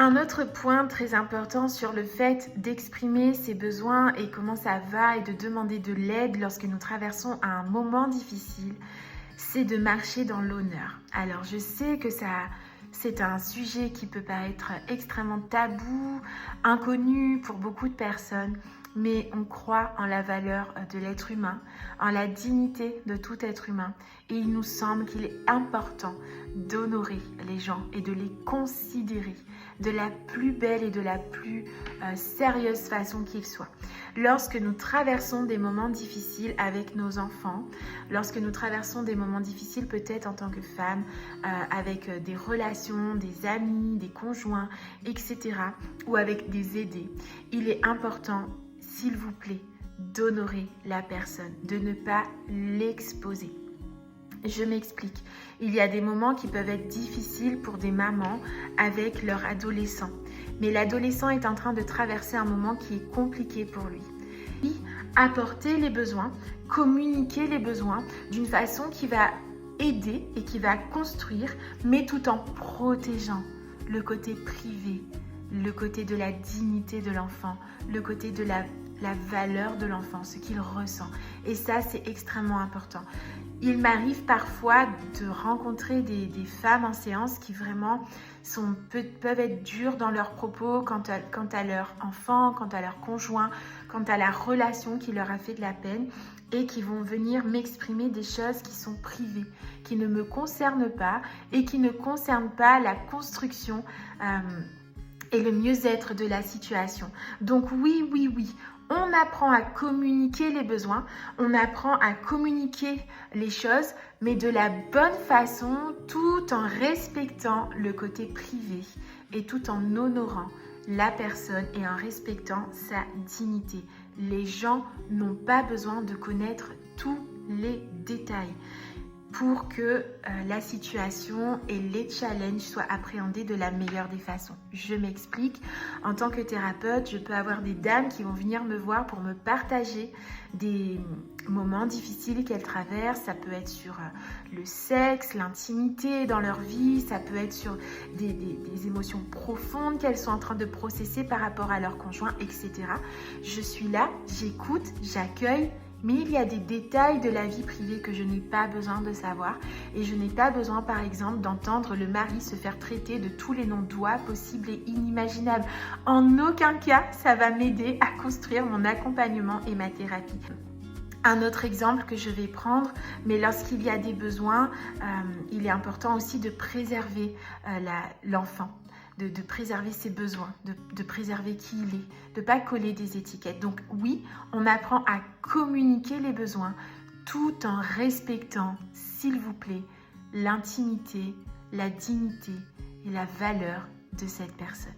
Un autre point très important sur le fait d'exprimer ses besoins et comment ça va et de demander de l'aide lorsque nous traversons un moment difficile, c'est de marcher dans l'honneur. Alors je sais que c'est un sujet qui peut paraître extrêmement tabou, inconnu pour beaucoup de personnes, mais on croit en la valeur de l'être humain, en la dignité de tout être humain. Et il nous semble qu'il est important d'honorer les gens et de les considérer de la plus belle et de la plus sérieuse façon qu'ils soient. Lorsque nous traversons des moments difficiles avec nos enfants, lorsque nous traversons des moments difficiles peut-être en tant que femme, avec des relations, des amis, des conjoints, etc., ou avec des aidés, il est important, s'il vous plaît, d'honorer la personne, de ne pas l'exposer. Je m'explique. Il y a des moments qui peuvent être difficiles pour des mamans avec leur adolescent. Mais l'adolescent est en train de traverser un moment qui est compliqué pour lui. Apporter les besoins, communiquer les besoins d'une façon qui va aider et qui va construire, mais tout en protégeant le côté privé, le côté de la dignité de l'enfant, le côté de la valeur de l'enfant, ce qu'il ressent. Et ça, c'est extrêmement important. Il m'arrive parfois de rencontrer des femmes en séance qui vraiment peuvent être dures dans leurs propos quant à leur enfant, quant à leur conjoint, quant à la relation qui leur a fait de la peine et qui vont venir m'exprimer des choses qui sont privées, qui ne me concernent pas et qui ne concernent pas la construction et le mieux-être de la situation. Donc oui, on apprend à communiquer les besoins, on apprend à communiquer les choses, mais de la bonne façon, tout en respectant le côté privé et tout en honorant la personne et en respectant sa dignité. Les gens n'ont pas besoin de connaître tous les détails pour que la situation et les challenges soient appréhendés de la meilleure des façons. Je m'explique. En tant que thérapeute, je peux avoir des dames qui vont venir me voir pour me partager des moments difficiles qu'elles traversent. Ça peut être sur le sexe, l'intimité dans leur vie, ça peut être sur des émotions profondes qu'elles sont en train de processer par rapport à leur conjoint, etc. Je suis là, j'écoute, j'accueille, mais il y a des détails de la vie privée que je n'ai pas besoin de savoir et je n'ai pas besoin par exemple d'entendre le mari se faire traiter de tous les non-dits possibles et inimaginables. En aucun cas, ça va m'aider à construire mon accompagnement et ma thérapie. Un autre exemple que je vais prendre, mais lorsqu'il y a des besoins, il est important aussi de préserver l'enfant. De préserver ses besoins, de préserver qui il est, de ne pas coller des étiquettes. Donc oui, on apprend à communiquer les besoins tout en respectant, s'il vous plaît, l'intimité, la dignité et la valeur de cette personne.